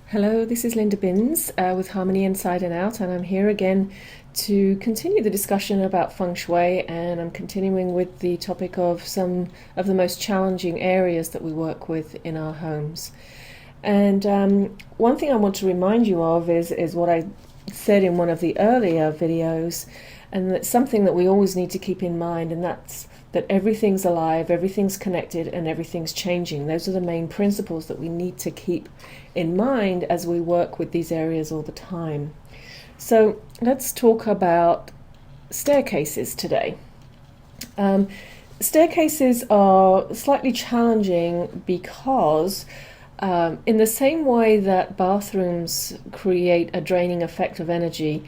Hello, this is Linda Binns with Harmony Inside and Out, and I'm here again to continue the discussion about Feng Shui, and I'm continuing with the topic of some of the most challenging areas that we work with in our homes. And one thing I want to remind you of is what I said in one of the earlier videos, and that's something that we always need to keep in mind, and that's that everything's alive, everything's connected, and everything's changing. Those are the main principles that we need to keep in mind as we work with these areas all the time. So let's talk about staircases today. Staircases are slightly challenging because in the same way that bathrooms create a draining effect of energy,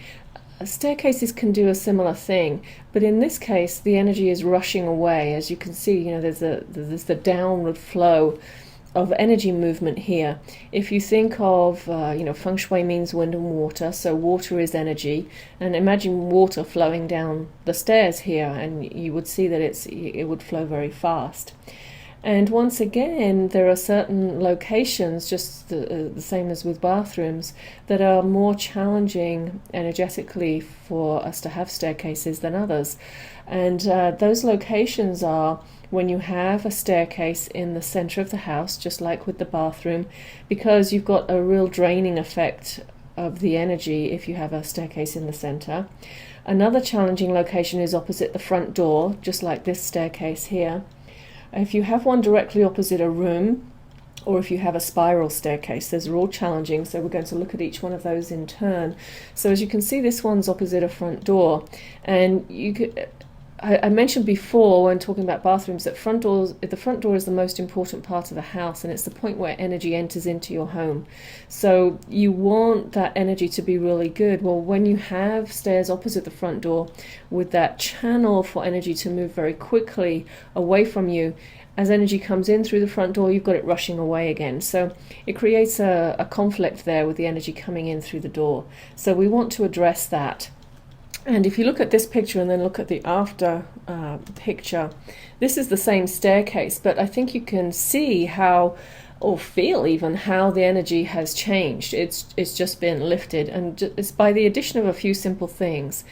staircases can do a similar thing, but in this case the energy is rushing away. As you can see, there's the downward flow of energy movement here. If you think of, Feng Shui means wind and water, so water is energy, and imagine water flowing down the stairs here, and you would see that it would flow very fast. And once again, there are certain locations, just the same as with bathrooms, that are more challenging energetically for us to have staircases than others. And those locations are when you have a staircase in the center of the house, just like with the bathroom, because you've got a real draining effect of the energy if you have a staircase in the center. Another challenging location is opposite the front door, just like this staircase here. If you have one directly opposite a room, or if you have a spiral staircase, those are all challenging, so we're going to look at each one of those in turn. So as you can see, this one's opposite a front door, and I mentioned before when talking about bathrooms that the front door is the most important part of the house, and it's the point where energy enters into your home. So you want that energy to be really good. Well, when you have stairs opposite the front door with that channel for energy to move very quickly away from you, as energy comes in through the front door, you've got it rushing away again. So it creates a conflict there with the energy coming in through the door. So we want to address that. And if you look at this picture and then look at the after picture, this is the same staircase, but I think you can see how, or feel even, how the energy has changed. It's just been lifted, and it's by the addition of a few simple things.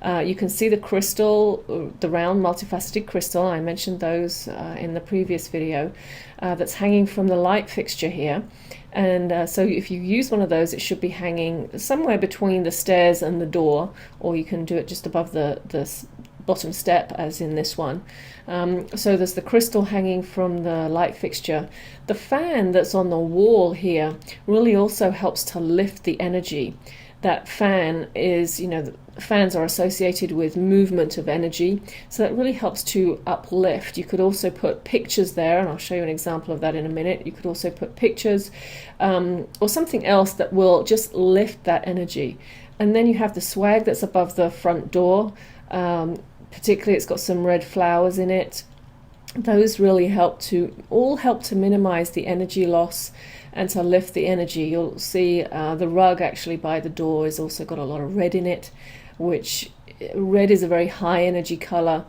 You can see the crystal, the round multifaceted crystal, I mentioned those in the previous video, that's hanging from the light fixture here. And so if you use one of those, it should be hanging somewhere between the stairs and the door, or you can do it just above the bottom step, as in this one. So there's the crystal hanging from the light fixture. The fan that's on the wall here really also helps to lift the energy. That fan is, fans are associated with movement of energy, so that really helps to uplift. You could also put pictures there, and I'll show you an example of that in a minute. You could also put pictures or something else that will just lift that energy. And then you have the swag that's above the front door. Particularly, it's got some red flowers in it. Those really help to minimize the energy loss and to lift the energy. You'll see the rug actually by the door has also got a lot of red in it, which red is a very high energy color.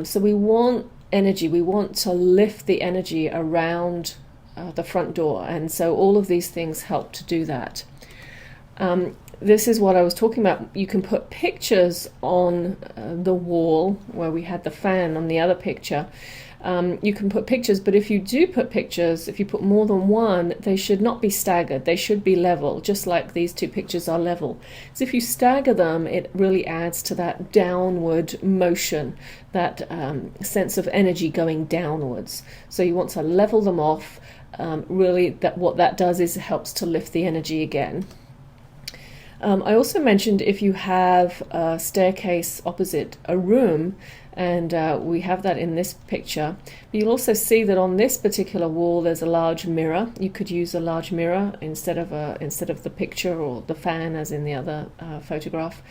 So we want energy, we want to lift the energy around the front door, and so all of these things help to do that. This is what I was talking about. You can put pictures on the wall where we had the fan on the other picture. You can put pictures, but if you do put pictures, if you put more than one, they should not be staggered. They should be level, just like these two pictures are level. So if you stagger them, it really adds to that downward motion, that sense of energy going downwards. So you want to level them off. Really, what that does is it helps to lift the energy again. I also mentioned if you have a staircase opposite a room, and we have that in this picture, but you'll also see that on this particular wall there's a large mirror. You could use a large mirror instead of the picture or the fan as in the other photograph.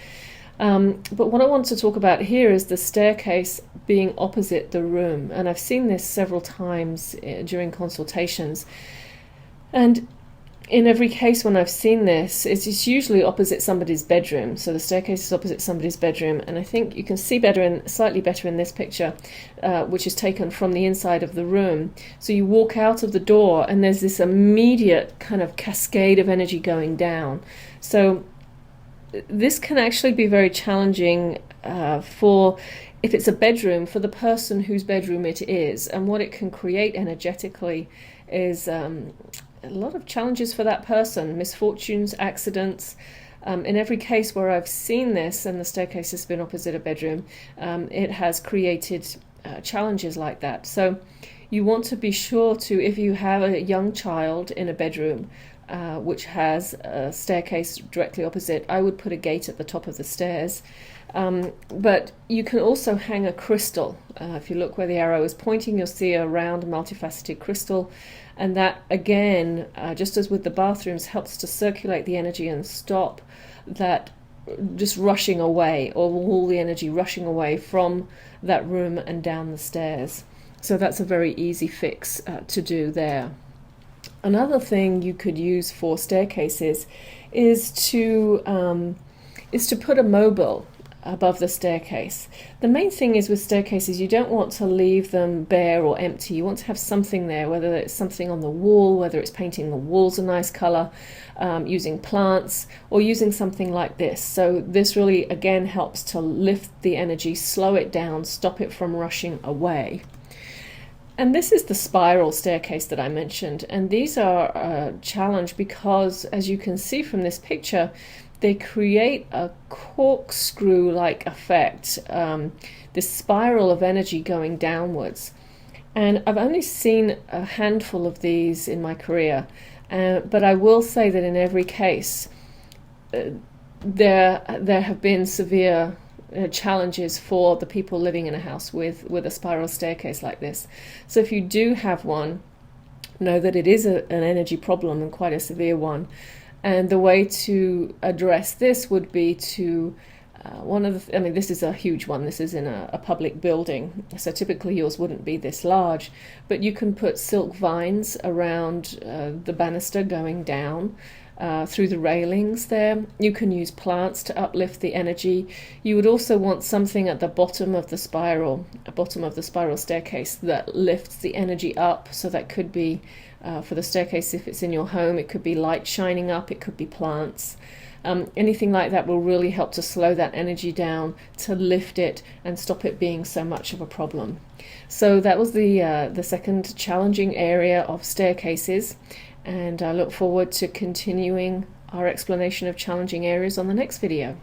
But what I want to talk about here is the staircase being opposite the room, and I've seen this several times during consultations. And in every case when I've seen this, it's usually opposite somebody's bedroom. So the staircase is opposite somebody's bedroom, and I think you can see slightly better in this picture, which is taken from the inside of the room. So you walk out of the door and there's this immediate kind of cascade of energy going down. So this can actually be very challenging if it's a bedroom, for the person whose bedroom it is, and what it can create energetically is a lot of challenges for that person, misfortunes, accidents. In every case where I've seen this and the staircase has been opposite a bedroom, it has created challenges like that. So you want to be sure to, if you have a young child in a bedroom which has a staircase directly opposite, I would put a gate at the top of the stairs. But you can also hang a crystal. If you look where the arrow is pointing, you'll see a round multifaceted crystal. And that, again, just as with the bathrooms, helps to circulate the energy and stop that just rushing away, or all the energy rushing away from that room and down the stairs. So that's a very easy fix to do there. Another thing you could use for staircases is to put a mobile above the staircase. The main thing is with staircases, you don't want to leave them bare or empty. You want to have something there, whether it's something on the wall, whether it's painting the walls a nice color, using plants, or using something like this. So this really, again, helps to lift the energy, slow it down, stop it from rushing away. And this is the spiral staircase that I mentioned, and these are a challenge because, as you can see from this picture, they create a corkscrew-like effect, this spiral of energy going downwards. And I've only seen a handful of these in my career, but I will say that in every case, there have been severe challenges for the people living in a house with a spiral staircase like this. So if you do have one, know that it is an energy problem, and quite a severe one. And the way to address this would be to, this is a huge one. This is in a public building, so typically yours wouldn't be this large, but you can put silk vines around the banister going down through the railings there. You can use plants to uplift the energy. You would also want something at the bottom of the spiral staircase that lifts the energy up. So that could be, for the staircase, if it's in your home, it could be light shining up, it could be plants. Anything like that will really help to slow that energy down, to lift it and stop it being so much of a problem. So that was the second challenging area of staircases, and I look forward to continuing our explanation of challenging areas on the next video.